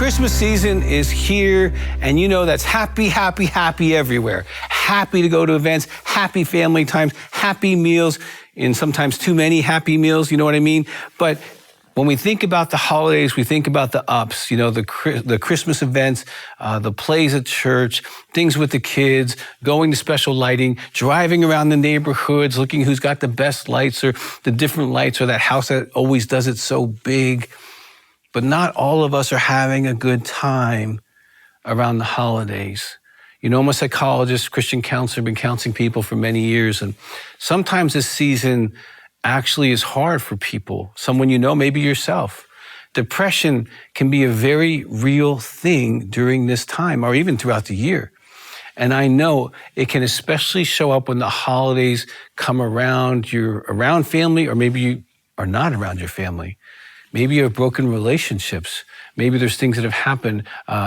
Christmas season is here, and you know that's happy, happy, happy everywhere. Happy to go to events, happy family times, happy meals, and sometimes too many happy meals, you know what I mean? But when we think about the holidays, we think about the ups, you know, the Christmas events, the plays at church, things with the kids, going to special lighting, driving around the neighborhoods, looking who's got the best lights or the different lights or that house that always does it so big. But not all of us are having a good time around the holidays. You know, I'm a psychologist, Christian counselor, been counseling people for many years. And sometimes this season actually is hard for people. Someone you know, maybe yourself. Depression can be a very real thing during this time or even throughout the year. And I know it can especially show up when the holidays come around. You're around family, or maybe you are not around your family. Maybe you have broken relationships. Maybe there's things that have happened,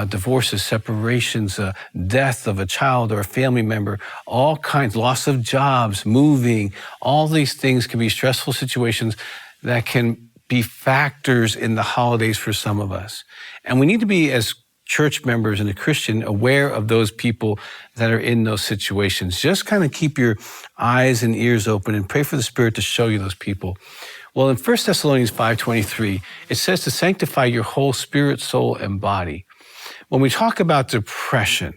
divorces, separations, death of a child or a family member, all kinds, loss of jobs, moving. All these things can be stressful situations that can be factors in the holidays for some of us. And we need to be, as church members and a Christian, aware of those people that are in those situations. Just kind of keep your eyes and ears open and pray for the Spirit to show you those people. Well, in 1 Thessalonians 5:23, it says to sanctify your whole spirit, soul, and body. When we talk about depression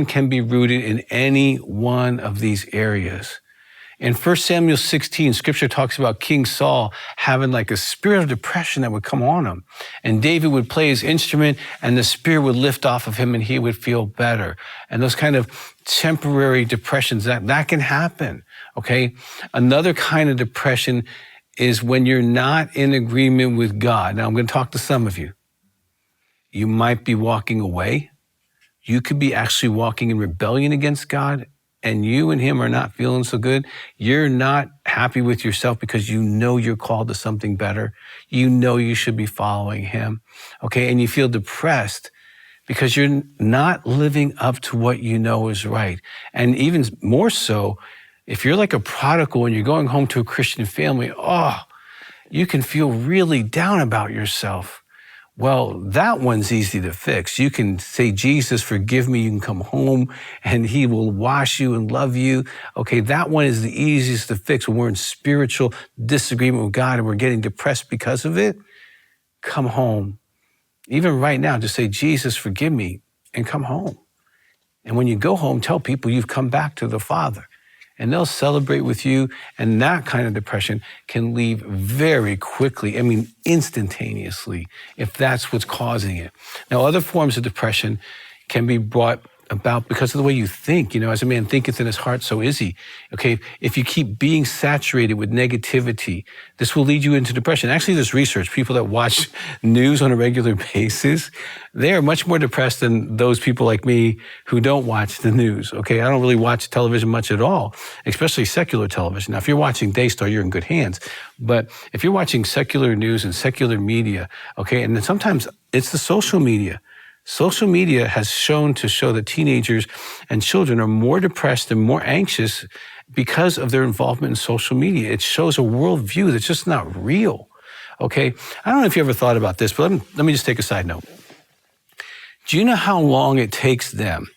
can be rooted in any one of these areas. In 1 Samuel 16, Scripture talks about King Saul having like a spirit of depression that would come on him. And David would play his instrument and the spirit would lift off of him and he would feel better. And those kind of temporary depressions, that can happen, okay? Another kind of depression is when you're not in agreement with God. Now, I'm going to talk to some of you. You might be walking away. You could be actually walking in rebellion against God, and you and him are not feeling so good. You're not happy with yourself because you know you're called to something better. You know you should be following him, okay? And you feel depressed because you're not living up to what you know is right. And even more so, if you're like a prodigal and you're going home to a Christian family, you can feel really down about yourself. Well, that one's easy to fix. You can say, Jesus, forgive me. You can come home and he will wash you and love you. Okay, that one is the easiest to fix when we're in spiritual disagreement with God and we're getting depressed because of it. Come home. Even right now, just say, Jesus, forgive me, and come home. And when you go home, tell people you've come back to the Father. And they'll celebrate with you, and that kind of depression can leave very quickly, instantaneously, if that's what's causing it. Now, other forms of depression can be brought about because of the way you think. You know, as a man thinketh in his heart, so is he. Okay, if you keep being saturated with negativity, this will lead you into depression. Actually, there's research. People that watch news on a regular basis, they are much more depressed than those people like me who don't watch the news. Okay, I don't really watch television much at all, especially secular television. Now, if you're watching Daystar, you're in good hands. But if you're watching secular news and secular media, okay, and then sometimes it's the social media. Social media has shown that teenagers and children are more depressed and more anxious because of their involvement in social media. It shows a worldview that's just not real, okay? I don't know if you ever thought about this, but let me just take a side note. Do you know how long it takes them,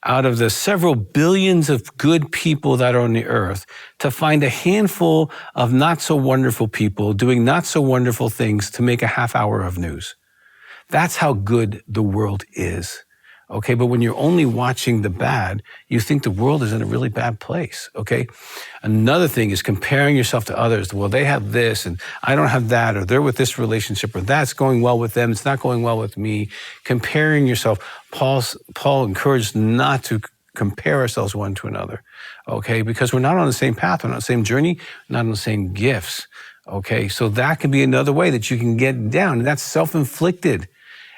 out of the several billions of good people that are on the earth, to find a handful of not so wonderful people doing not so wonderful things to make a half hour of news? That's how good the world is, okay? But when you're only watching the bad, you think the world is in a really bad place, okay? Another thing is comparing yourself to others. Well, they have this, and I don't have that, or they're with this relationship, or that's going well with them, it's not going well with me. Comparing yourself. Paul encouraged not to compare ourselves one to another, okay? Because we're not on the same path, we're not on the same journey, not on the same gifts, okay? So that can be another way that you can get down, and that's self-inflicted.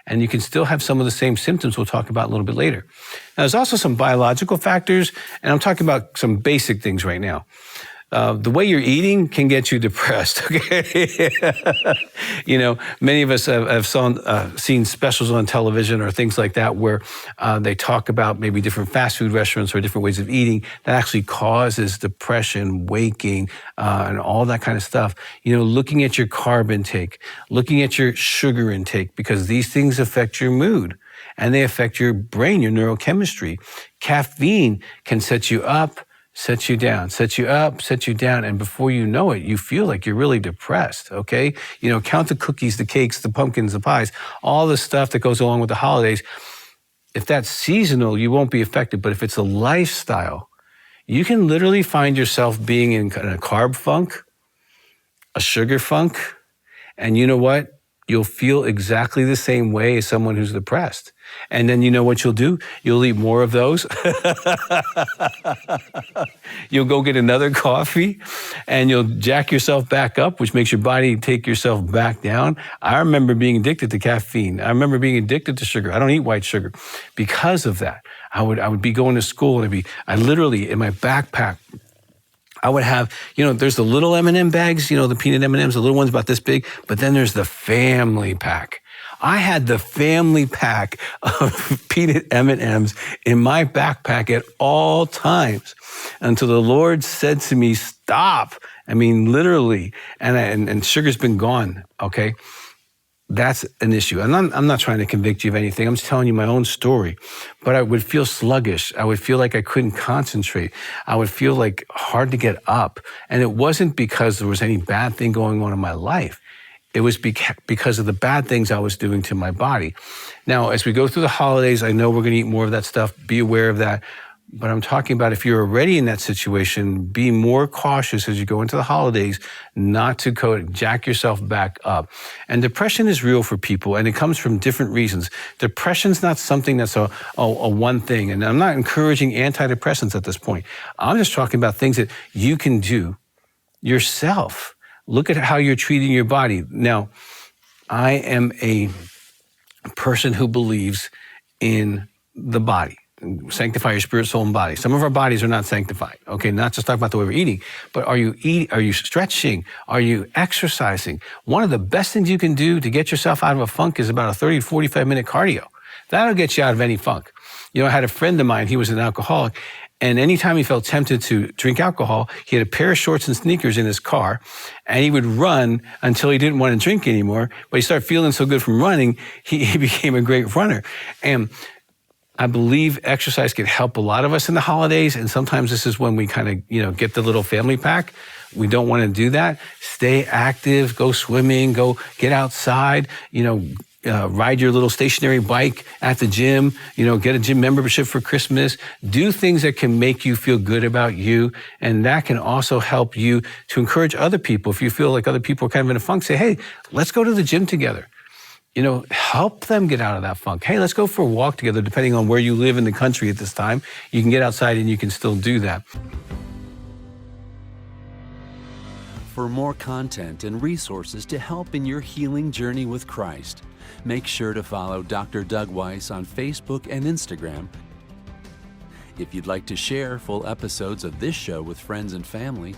And you can still have some of the same symptoms we'll talk about a little bit later. Now, there's also some biological factors, and I'm talking about some basic things right now. The way you're eating can get you depressed, okay? Many of us have seen specials on television or things like that where they talk about maybe different fast food restaurants or different ways of eating that actually causes depression, waking, and all that kind of stuff. Looking at your carb intake, looking at your sugar intake, because these things affect your mood and they affect your brain, your neurochemistry. Caffeine can set you up, set you down, set you up, set you down, and before you know it, you feel like you're really depressed, okay? Count the cookies, the cakes, the pumpkins, the pies, all the stuff that goes along with the holidays. If that's seasonal, you won't be affected, but if it's a lifestyle, you can literally find yourself being in a carb funk, a sugar funk, and you know what? You'll feel exactly the same way as someone who's depressed. And then you know what you'll do? You'll eat more of those. You'll go get another coffee and you'll jack yourself back up, which makes your body take yourself back down. I remember being addicted to caffeine. I remember being addicted to sugar. I don't eat white sugar because of that. I would be going to school and I literally, in my backpack, I would have, there's the little M&M bags, the peanut M&Ms, the little ones about this big, but then there's the family pack. I had the family pack of peanut M&Ms in my backpack at all times until the Lord said to me, stop. Literally. And sugar's been gone, okay? That's an issue. And I'm not trying to convict you of anything. I'm just telling you my own story. But I would feel sluggish. I would feel like I couldn't concentrate. I would feel like hard to get up. And it wasn't because there was any bad thing going on in my life. It was because of the bad things I was doing to my body. Now, as we go through the holidays, I know we're going to eat more of that stuff. Be aware of that. But I'm talking about if you're already in that situation, be more cautious as you go into the holidays, not to jack yourself back up. And depression is real for people, and it comes from different reasons. Depression's not something that's a one thing. And I'm not encouraging antidepressants at this point. I'm just talking about things that you can do yourself. Look at how you're treating your body. Now, I am a person who believes in the body. Sanctify your spirit, soul, and body. Some of our bodies are not sanctified. Okay, not just talking about the way we're eating, but are you stretching? Are you exercising? One of the best things you can do to get yourself out of a funk is about a 30 to 45 minute cardio. That'll get you out of any funk. I had a friend of mine, he was an alcoholic, and anytime he felt tempted to drink alcohol, he had a pair of shorts and sneakers in his car, and he would run until he didn't want to drink anymore, but he started feeling so good from running, he became a great runner. And I believe exercise can help a lot of us in the holidays, and sometimes this is when we kind of, get the little family pack. We don't want to do that. Stay active, go swimming, go get outside, ride your little stationary bike at the gym, get a gym membership for Christmas. Do things that can make you feel good about you, and that can also help you to encourage other people. If you feel like other people are kind of in a funk, say, hey, let's go to the gym together. Help them get out of that funk. Hey, let's go for a walk together, depending on where you live in the country at this time. You can get outside and you can still do that. For more content and resources to help in your healing journey with Christ, make sure to follow Dr. Doug Weiss on Facebook and Instagram. If you'd like to share full episodes of this show with friends and family,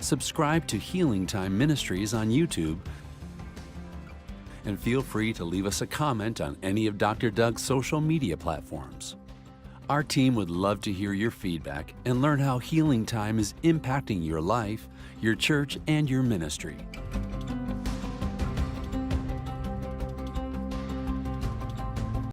subscribe to Healing Time Ministries on YouTube, and feel free to leave us a comment on any of Dr. Doug's social media platforms. Our team would love to hear your feedback and learn how Healing Time is impacting your life, your church, and your ministry.